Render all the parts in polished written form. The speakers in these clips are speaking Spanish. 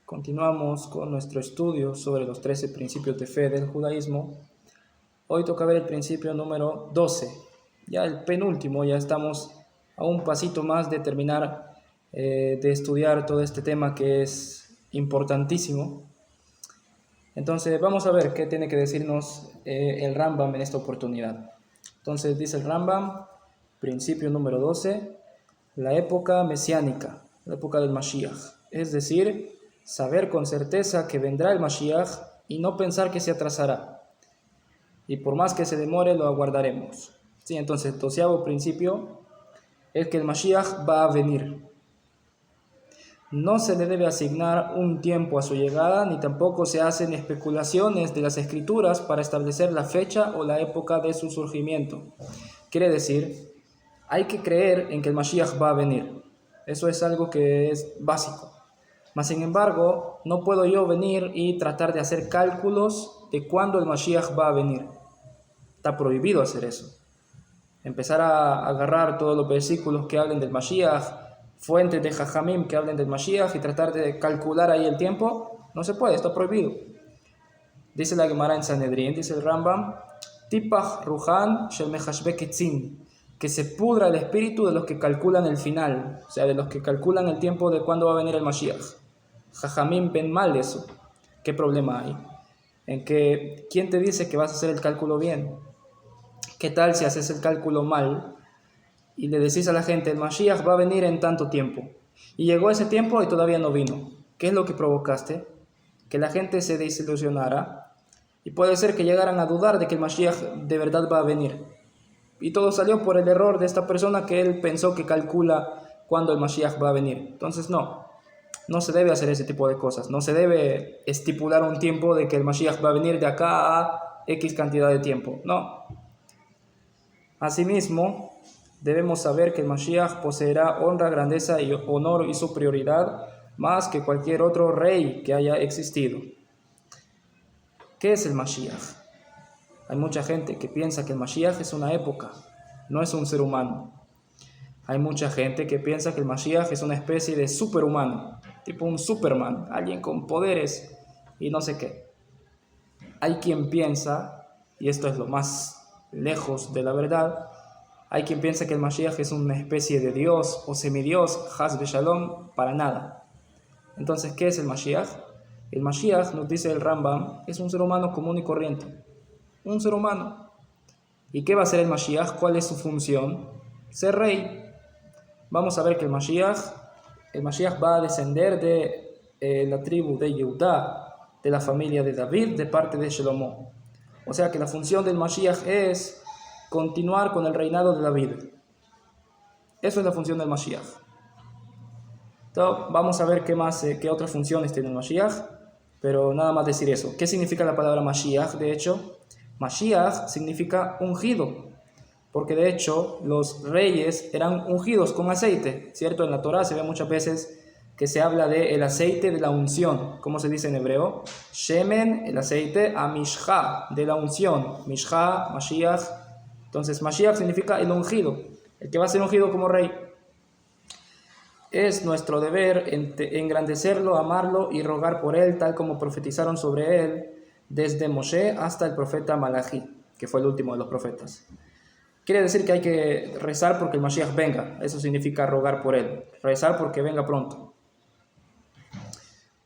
Continuamos con nuestro estudio sobre los 13 principios de fe del judaísmo. Hoy toca ver el principio número 12, ya el penúltimo, ya estamos a un pasito más de terminar de estudiar todo este tema que es importantísimo. Entonces vamos a ver qué tiene que decirnos el Rambam en esta oportunidad. Entonces dice el Rambam, principio número 12, la época mesiánica, la época del Mashiach, es decir, saber con certeza que vendrá el Mashiach y no pensar que se atrasará. Y por más que se demore, lo aguardaremos. Sí, entonces, el 12º principio es que el Mashiach va a venir. No se le debe asignar un tiempo a su llegada, ni tampoco se hacen especulaciones de las escrituras para establecer la fecha o la época de su surgimiento. Quiere decir, hay que creer en que el Mashiach va a venir. Eso es algo que es básico. Mas, sin embargo, no puedo yo venir y tratar de hacer cálculos de cuándo el Mashiach va a venir. Está prohibido hacer eso. Empezar a agarrar todos los versículos que hablen del Mashiach, fuentes de Jajamim que hablen del Mashiach y tratar de calcular ahí el tiempo, no se puede, está prohibido. Dice la Gemara en Sanedrín, dice el Rambam, Tipach Ruhan Shel Mechashbe Ketzin, que se pudra el espíritu de los que calculan el final, o sea, de los que calculan el tiempo de cuándo va a venir el Mashiach. Jajamim ven mal eso. ¿Qué problema hay? En que, ¿quién te dice que vas a hacer el cálculo bien? ¿Qué tal si haces el cálculo mal y le decís a la gente, el Mashiach va a venir en tanto tiempo? Y llegó ese tiempo y todavía no vino. ¿Qué es lo que provocaste? Que la gente se desilusionara y puede ser que llegaran a dudar de que el Mashiach de verdad va a venir. Y todo salió por el error de esta persona que él pensó que calcula cuándo el Mashiach va a venir. Entonces no se debe hacer ese tipo de cosas. No se debe estipular un tiempo de que el Mashiach va a venir de acá a X cantidad de tiempo. No. Asimismo, debemos saber que el Mashiach poseerá honra, grandeza y honor y superioridad más que cualquier otro rey que haya existido. ¿Qué es el Mashiach? Hay mucha gente que piensa que el Mashiach es una época, no es un ser humano. Hay mucha gente que piensa que el Mashiach es una especie de superhumano, tipo un Superman, alguien con poderes y no sé qué. Hay quien piensa, y esto es lo más lejos de la verdad, hay quien piensa que el Mashiach es una especie de Dios o semidios, Haz Shalom, para nada. Entonces, ¿qué es el Mashiach? El Mashiach, nos dice el Rambam, es un ser humano común y corriente. Un ser humano. ¿Y qué va a hacer el Mashiach? ¿Cuál es su función? Ser rey. Vamos a ver que el Mashiach va a descender de la tribu de Yehudá, de la familia de David, de parte de Shlomo. O sea que la función del Mashiach es continuar con el reinado de David. Eso es la función del Mashiach. Entonces, vamos a ver qué otras funciones tiene el Mashiach, pero nada más decir eso. ¿Qué significa la palabra Mashiach? De hecho, Mashiach significa ungido, porque de hecho los reyes eran ungidos con aceite, ¿cierto? En la Torá se ve muchas veces que se habla del aceite de la unción. ¿Cómo se dice en hebreo? Shemen, el aceite, amishcha, de la unción. Mishcha, Mashiach. Entonces Mashiach significa el ungido, el que va a ser ungido como rey. Es nuestro deber engrandecerlo, amarlo y rogar por él, tal como profetizaron sobre él desde Moshe hasta el profeta Malachi, que fue el último de los profetas. Quiere decir que hay que rezar porque el Mashiach venga. Eso significa rogar por él. Rezar porque venga pronto.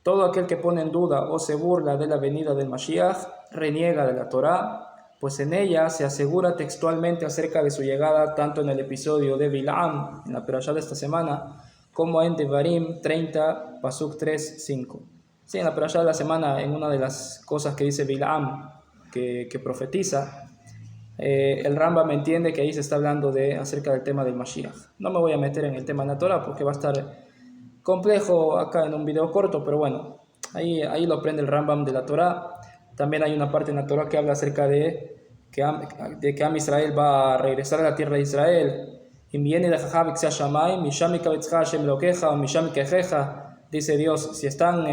Todo aquel que pone en duda o se burla de la venida del Mashiach reniega de la Torá, pues en ella se asegura textualmente acerca de su llegada tanto en el episodio de Bilam, en la perashá de esta semana, como en Devarim 30, Pasuk 3, 5. Sí, en la perashá de la semana, en una de las cosas que dice Bilam, que profetiza, el Rambam entiende que ahí se está hablando acerca del tema del Mashiach. No me voy a meter en el tema de la Torah porque va a estar complejo acá en un video corto, pero bueno, ahí lo aprende el Rambam de la Torah. También hay una parte en la Torah que habla acerca de que Am Israel va a regresar a la tierra de Israel. Dice Dios, si están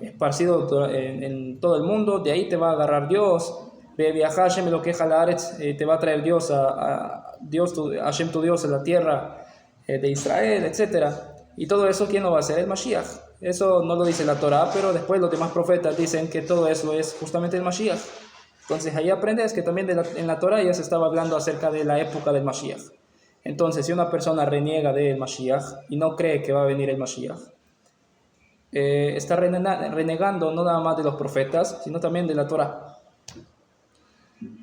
esparcidos en todo el mundo, de ahí te va a agarrar Dios. Te va a traer Dios Hashem tu Dios a la tierra de Israel, etc. Y todo eso, ¿quién lo va a hacer? El Mashiach. Eso no lo dice la Torá, pero después los demás profetas dicen que todo eso es justamente el Mashiach. Entonces ahí aprendes que también en la Torá ya se estaba hablando acerca de la época del Mashiach. Entonces, si una persona reniega del Mashiach y no cree que va a venir el Mashiach, está renegando no nada más de los profetas, sino también de la Torá.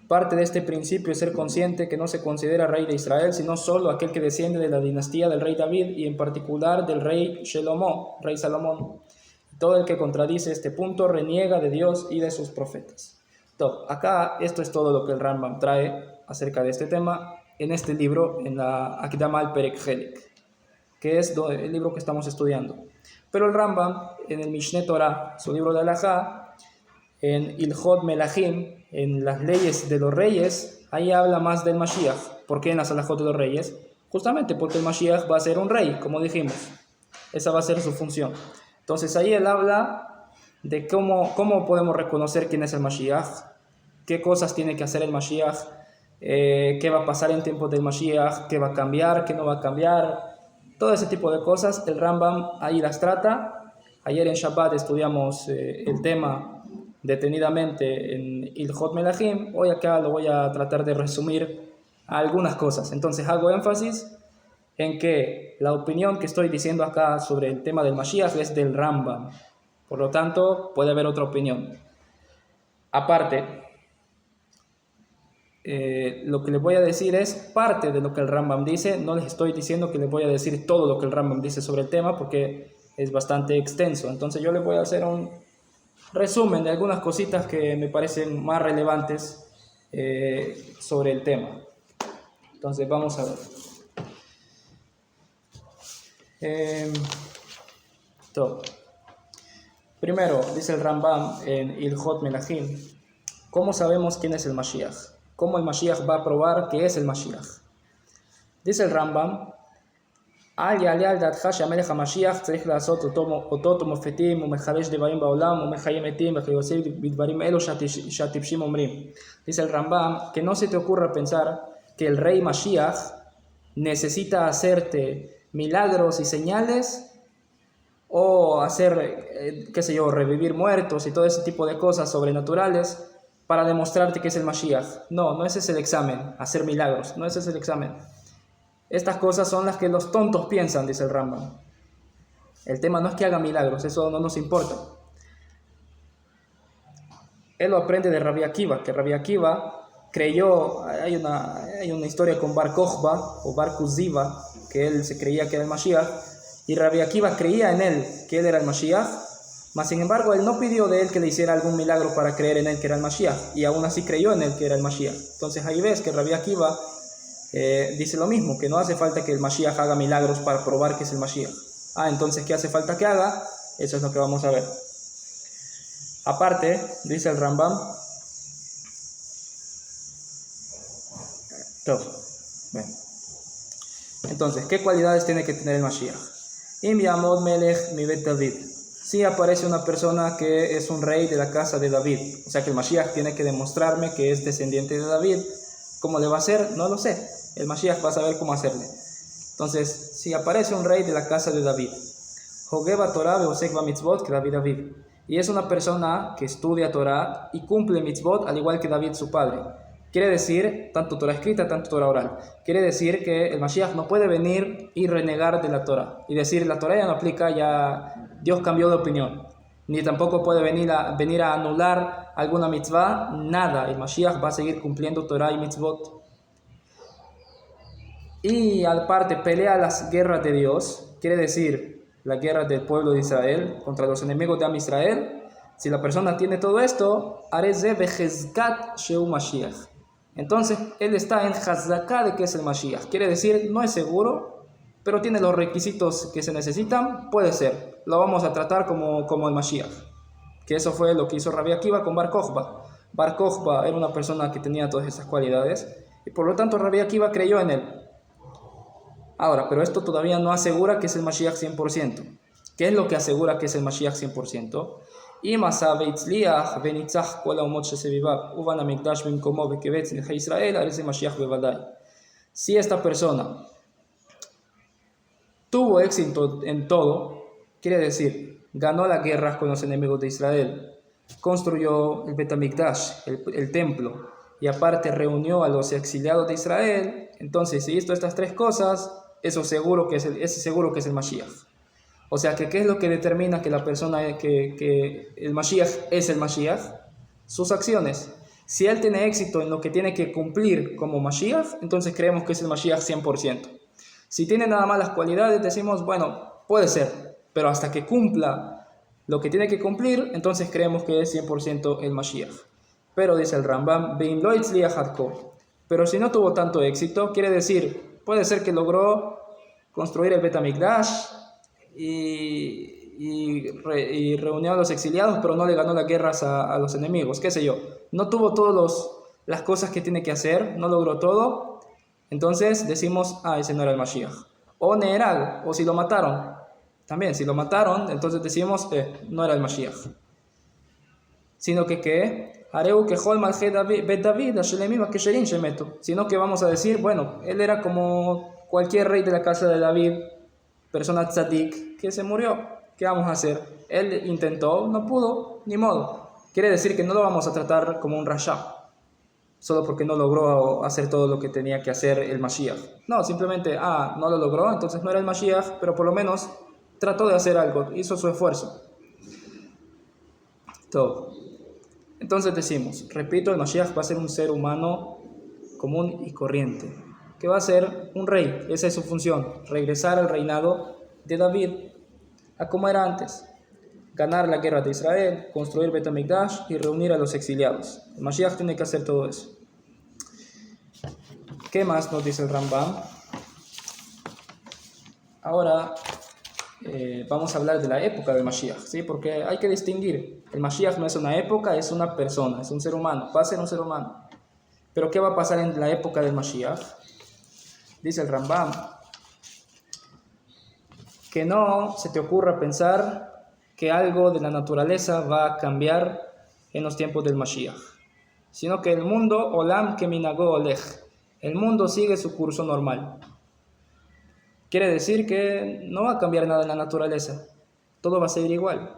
Parte de este principio es ser consciente que no se considera rey de Israel, sino solo aquel que desciende de la dinastía del rey David y en particular del rey Shelomo, rey Salomón. Todo el que contradice este punto reniega de Dios y de sus profetas. Entonces, acá esto es todo lo que el Rambam trae acerca de este tema en este libro, en la Akdama al Perek Helek, que es el libro que estamos estudiando. Pero el Rambam, en el Mishneh Torah, su libro de Halajá, en Ilhot Melahim, en las leyes de los reyes, ahí habla más del Mashiach. ¿Por qué en las Halajot de los reyes? Justamente porque el Mashiach va a ser un rey, como dijimos. Esa va a ser su función. Entonces ahí él habla de cómo podemos reconocer quién es el Mashiach, qué cosas tiene que hacer el Mashiach, qué va a pasar en tiempos del Mashiach, qué va a cambiar, qué no va a cambiar. Todo ese tipo de cosas, el Rambam ahí las trata. Ayer en Shabbat estudiamos el tema detenidamente en Ilhot Melahim. Hoy acá lo voy a tratar de resumir algunas cosas. Entonces hago énfasis en que la opinión que estoy diciendo acá sobre el tema del Mashiach es del Rambam. Por lo tanto, puede haber otra opinión. Aparte, lo que les voy a decir es parte de lo que el Rambam dice. No les estoy diciendo que les voy a decir todo lo que el Rambam dice sobre el tema porque es bastante extenso. Entonces yo les voy a hacer un resumen de algunas cositas que me parecen más relevantes sobre el tema. Entonces vamos a ver. Primero, dice el Rambam en Ilhot Melahim, ¿cómo sabemos quién es el Mashiach? ¿Cómo el Mashiach va a probar que es el Mashiach? Dice el Rambam, אל יעלה על דעתך שהמלך המשיח צריך לעשות אותות ומופתים ומחדש דברים בעולם ומחיה מתים וכיוצא בדברים אלו שהטיפשים אומרים. Dice el Rambam que no se te ocurra pensar que el rey Mashiach necesita hacerte milagros y señales o hacer, qué sé yo, revivir muertos y todo ese tipo de cosas sobrenaturales para demostrarte que es el Mashiach. No ese es el examen, hacer milagros, no ese es el examen. Estas cosas son las que los tontos piensan, dice el Rambam. El tema no es que haga milagros, eso no nos importa. Él lo aprende de Rabbi Akiva, que Rabbi Akiva creyó, hay una historia con Bar Kokhba o Bar Kuziva, que él se creía que era el Mashiach, y Rabbi Akiva creía en él que él era el Mashiach, mas sin embargo él no pidió de él que le hiciera algún milagro para creer en él que era el Mashiach, y aún así creyó en él que era el Mashiach. Entonces ahí ves que Rabbi Akiva dice lo mismo, que no hace falta que el Mashiach haga milagros para probar que es el Mashiach. Entonces, ¿qué hace falta que haga? Eso es lo que vamos a ver. Aparte, dice el Rambam, bueno. Entonces, ¿qué cualidades tiene que tener el Mashiach? Im yamod melech mi bet David. Si aparece una persona que es un rey de la casa de David, o sea que el Mashiach tiene que demostrarme que es descendiente de David. ¿Cómo le va a hacer? No lo sé. El Mashiach va a saber cómo hacerle. Entonces, si aparece un rey de la casa de David, Hogeba Torah veosek ba mitzvot que David, y es una persona que estudia Torah y cumple mitzvot al igual que David su padre. Quiere decir, tanto Torah escrita, tanto Torah oral. Quiere decir que el Mashiach no puede venir y renegar de la Torah y decir, la Torah ya no aplica, ya Dios cambió de opinión. Ni tampoco puede venir a anular alguna mitzvah, nada. El Mashiach va a seguir cumpliendo Torah y mitzvot. Y aparte pelea las guerras de Dios, quiere decir la guerra del pueblo de Israel contra los enemigos de Am Israel. Si la persona tiene todo esto, areze bechezkat sheu Mashiach. Entonces él está en Hazzaká de que es el Mashiach. Quiere decir, no es seguro, pero tiene los requisitos que se necesitan, puede ser. Lo vamos a tratar como el Mashiach. Que eso fue lo que hizo Rabbi Akiva con Bar Kokhba. Bar Kokhba era una persona que tenía todas esas cualidades y por lo tanto Rabbi Akiva creyó en él. Ahora, pero esto todavía no asegura que es el Mashiach 100%. ¿Qué es lo que asegura que es el Mashiach 100%? Si esta persona tuvo éxito en todo, quiere decir, ganó las guerras con los enemigos de Israel, construyó el Bet HaMikdash, el templo, y aparte reunió a los exiliados de Israel. Entonces, si hizo estas tres cosas, ese seguro que es el Mashiach. O sea, ¿qué es lo que determina que la persona, que el Mashiach es el Mashiach? Sus acciones. Si él tiene éxito en lo que tiene que cumplir como Mashiach, entonces creemos que es el Mashiach 100%. Si tiene nada más las cualidades, decimos, bueno, puede ser, pero hasta que cumpla lo que tiene que cumplir, entonces creemos que es 100% el Mashiach. Pero dice el Rambam, pero si no tuvo tanto éxito, quiere decir, puede ser que logró construir el Bet HaMikdash y reunió a los exiliados, pero no le ganó las guerras a los enemigos, qué sé yo. No tuvo todas las cosas que tiene que hacer, no logró todo, entonces decimos, ese no era el Mashiach. O Neerag, o si lo mataron, también si lo mataron, entonces decimos, no era el Mashiach. Sino que sino que vamos a decir, bueno, él era como cualquier rey de la casa de David, persona tzadik, que se murió. ¿Qué vamos a hacer? Él intentó, no pudo, ni modo. Quiere decir que no lo vamos a tratar como un rasha, solo porque no logró hacer todo lo que tenía que hacer el Mashiach. No, simplemente, no lo logró, entonces no era el Mashiach, pero por lo menos trató de hacer algo, hizo su esfuerzo. Todo. Entonces decimos, repito, el Mashiach va a ser un ser humano común y corriente, que va a ser un rey. Esa es su función, regresar al reinado de David a como era antes, ganar la guerra de Israel, construir Bet HaMikdash y reunir a los exiliados. El Mashiach tiene que hacer todo eso. ¿Qué más nos dice el Rambam? Ahora vamos a hablar de la época del Mashiach, ¿sí? Porque hay que distinguir. El Mashiach no es una época, es una persona, es un ser humano, va a ser un ser humano. Pero ¿qué va a pasar en la época del Mashiach? Dice el Rambam, que no se te ocurra pensar que algo de la naturaleza va a cambiar en los tiempos del Mashiach, sino que el mundo, olam keminago olej, el mundo sigue su curso normal. Quiere decir que no va a cambiar nada en la naturaleza, todo va a seguir igual.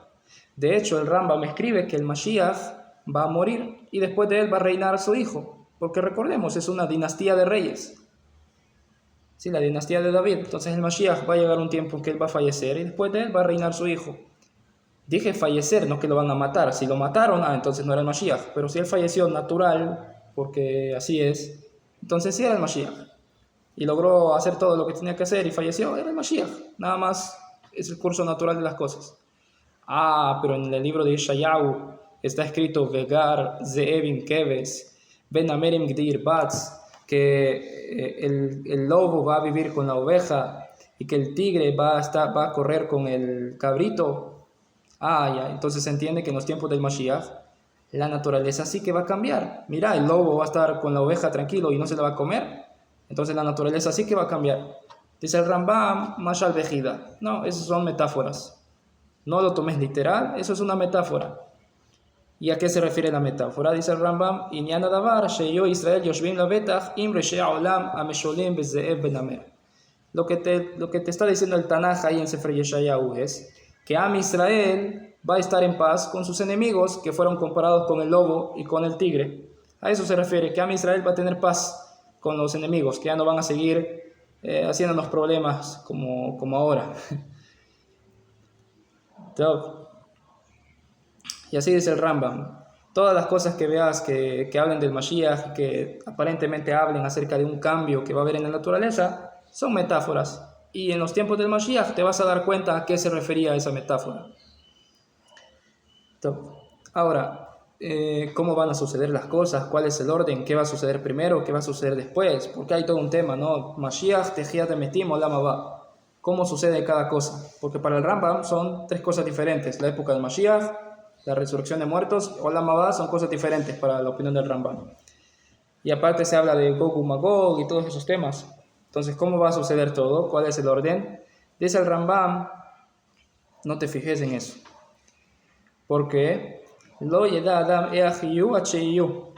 De hecho, el Rambam escribe que el Mashiach va a morir y después de él va a reinar su hijo, porque recordemos, es una dinastía de reyes. Sí, la dinastía de David. Entonces el Mashiach va a llegar un tiempo en que él va a fallecer y después de él va a reinar su hijo. Dije fallecer, no que lo van a matar. Si lo mataron, entonces no era el Mashiach. Pero si él falleció natural, porque así es, entonces sí era el Mashiach. Y logró hacer todo lo que tenía que hacer y falleció, era el Mashiach. Nada más es el curso natural de las cosas. Pero en el libro de Yeshayahu está escrito Vegar Zeevim Keves Ben Amerim Gdir Batz, que el lobo va a vivir con la oveja y que el tigre va a correr con el cabrito. Ya, entonces se entiende que en los tiempos del Mashiach la naturaleza sí que va a cambiar. Mira, el lobo va a estar con la oveja tranquilo y no se la va a comer. Entonces la naturaleza sí que va a cambiar. Dice el Rambam, Mashal Vejida. No, esas son metáforas. No lo tomes literal, eso es una metáfora. ¿Y a qué se refiere la metáfora? Dice el Rambam, Inyana davar sheyo Israel yoshvim lavetach im reshea olam amesholim bezeev benamer. Lo que te está diciendo el Tanaj ahí en Sefer Yeshayahu es que Am Israel va a estar en paz con sus enemigos que fueron comparados con el lobo y con el tigre. A eso se refiere, que Am Israel va a tener paz con los enemigos, que ya no van a seguir haciéndonos problemas como ahora. Y así dice el Rambam. Todas las cosas que veas que hablen del Mashiach, que aparentemente hablen acerca de un cambio que va a haber en la naturaleza, son metáforas. Y en los tiempos del Mashiach te vas a dar cuenta a qué se refería esa metáfora. Ahora, ¿cómo van a suceder las cosas? ¿Cuál es el orden? ¿Qué va a suceder primero? ¿Qué va a suceder después? Porque hay todo un tema, ¿no? Mashiach, Tejiat Metim, Olam Haba. ¿Cómo sucede cada cosa? Porque para el Rambam son tres cosas diferentes. La época del Mashiach, la resurrección de muertos, Olam Haba, son cosas diferentes para la opinión del Rambam. Y aparte se habla de Gog y Magog y todos esos temas. Entonces, ¿cómo va a suceder todo? ¿Cuál es el orden? Dice el Rambam, no te fijes en eso. Porque Lo yeda Adam eahiyu acheyu.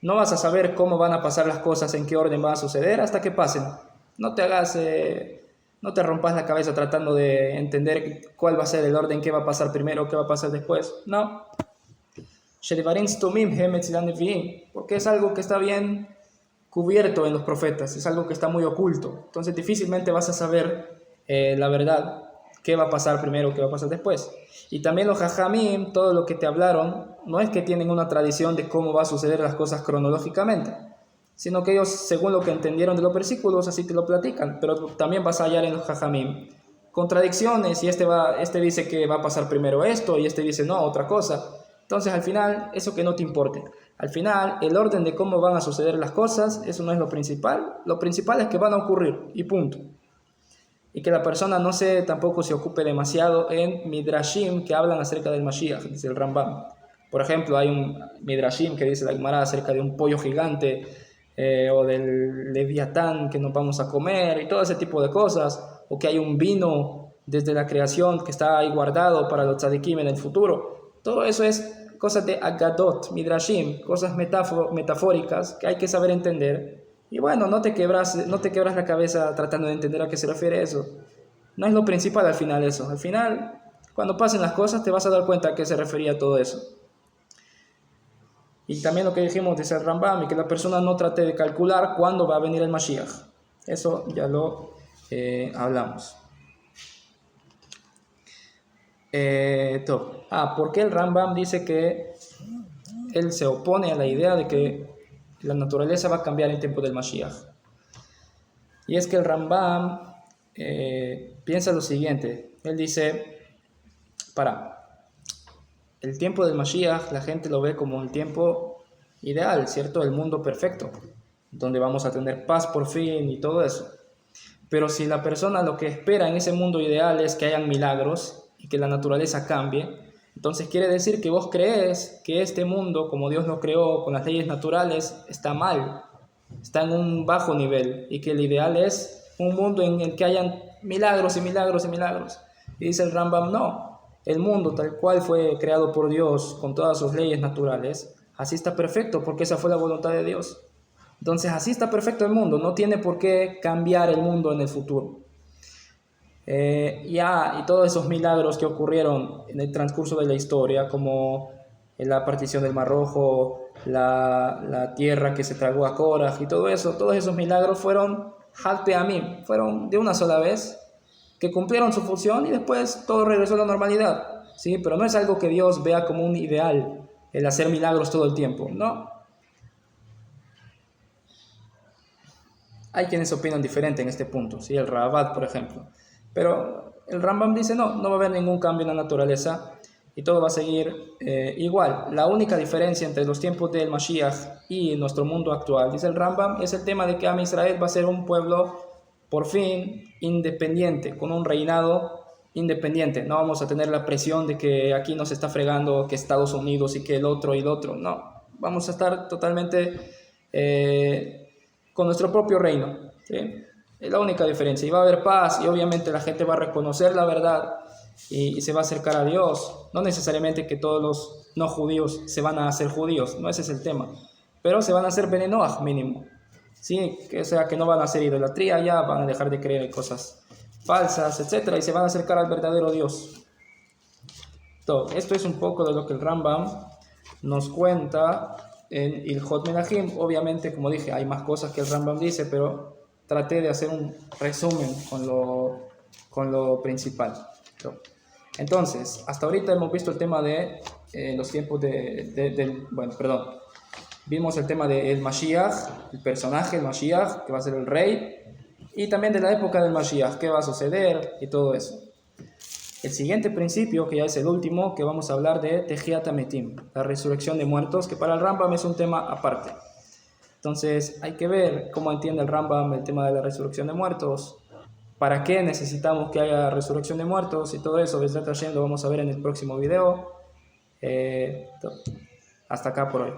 No vas a saber cómo van a pasar las cosas, en qué orden van a suceder hasta que pasen. No te hagas No te rompas la cabeza tratando de entender cuál va a ser el orden, qué va a pasar primero, qué va a pasar después. No. Porque es algo que está bien cubierto en los profetas, es algo que está muy oculto. Entonces difícilmente vas a saber la verdad, qué va a pasar primero, qué va a pasar después. Y también los jajamim, todo lo que te hablaron, no es que tienen una tradición de cómo va a suceder las cosas cronológicamente, sino que ellos, según lo que entendieron de los versículos, así te lo platican. Pero también vas a hallar en los jajamim contradicciones, y este dice que va a pasar primero esto, y este dice no, otra cosa. Entonces al final, eso que no te importe. Al final, el orden de cómo van a suceder las cosas, eso no es lo principal. Lo principal es que van a ocurrir, y punto. Y que la persona tampoco se ocupe demasiado en midrashim que hablan acerca del Mashiach, dice el Rambam. Por ejemplo, hay un midrashim que dice la Gemara acerca de un pollo gigante, o del leviatán que nos vamos a comer, y todo ese tipo de cosas, o que hay un vino desde la creación que está ahí guardado para los tzadikim en el futuro. Todo eso es cosas de agadot, midrashim, cosas metafóricas que hay que saber entender. Y bueno, no te quebras la cabeza tratando de entender a qué se refiere eso. No es lo principal al final eso. Al final, cuando pasen las cosas, te vas a dar cuenta a qué se refería todo eso. Y también lo que dijimos de ser Rambam, y que la persona no trate de calcular cuándo va a venir el Mashiach. Eso ya lo hablamos. ¿Por qué el Rambam dice que él se opone a la idea de que la naturaleza va a cambiar en tiempo del Mashiach? Y es que el Rambam piensa lo siguiente. Él dice, el tiempo del Mashiach la gente lo ve como el tiempo ideal, ¿cierto? El mundo perfecto, donde vamos a tener paz por fin y todo eso. Pero si la persona lo que espera en ese mundo ideal es que hayan milagros y que la naturaleza cambie, entonces quiere decir que vos crees que este mundo, como Dios lo creó, con las leyes naturales, está mal, está en un bajo nivel, y que el ideal es un mundo en el que hayan milagros y milagros y milagros. Y dice el Rambam, no. El mundo tal cual fue creado por Dios, con todas sus leyes naturales, así está perfecto, porque esa fue la voluntad de Dios. Entonces así está perfecto el mundo, no tiene por qué cambiar el mundo en el futuro. Y todos esos milagros que ocurrieron en el transcurso de la historia, como la partición del Mar Rojo, la tierra que se tragó a Korah y todo eso, todos esos milagros fueron Had Peamim, fueron de una sola vez, que cumplieron su función y después todo regresó a la normalidad, ¿sí? Pero no es algo que Dios vea como un ideal, el hacer milagros todo el tiempo, no. Hay quienes opinan diferente en este punto, ¿sí? El Rabat, por ejemplo. Pero el Rambam dice no va a haber ningún cambio en la naturaleza y todo va a seguir igual. La única diferencia entre los tiempos del Mashiach y nuestro mundo actual, dice el Rambam, es el tema de que Am Israel va a ser un pueblo por fin independiente, con un reinado independiente. No vamos a tener la presión de que aquí nos está fregando que Estados Unidos y que el otro, no. Vamos a estar totalmente con nuestro propio reino, ¿sí? Es la única diferencia. Y va a haber paz, y obviamente la gente va a reconocer la verdad y se va a acercar a Dios. No necesariamente que todos los no judíos se van a hacer judíos, no, ese es el tema, pero se van a hacer Bnei Noach mínimo. Sí, o sea, que no van a hacer idolatría ya, van a dejar de creer en cosas falsas, etc. Y se van a acercar al verdadero Dios. Esto es un poco de lo que el Rambam nos cuenta en Ilhot Menachim. Obviamente, como dije, hay más cosas que el Rambam dice, pero traté de hacer un resumen con lo principal. Entonces, hasta ahorita hemos visto el tema de los tiempos vimos el tema del Mashiach, el personaje, el Mashiach, que va a ser el rey, y también de la época del Mashiach, qué va a suceder y todo eso. El siguiente principio, que ya es el último, que vamos a hablar de Tejiat Hametim, la resurrección de muertos, que para el Rambam es un tema aparte. Entonces hay que ver cómo entiende el Rambam el tema de la resurrección de muertos, para qué necesitamos que haya resurrección de muertos y todo eso. Lo vamos a ver en el próximo video. Hasta acá por hoy.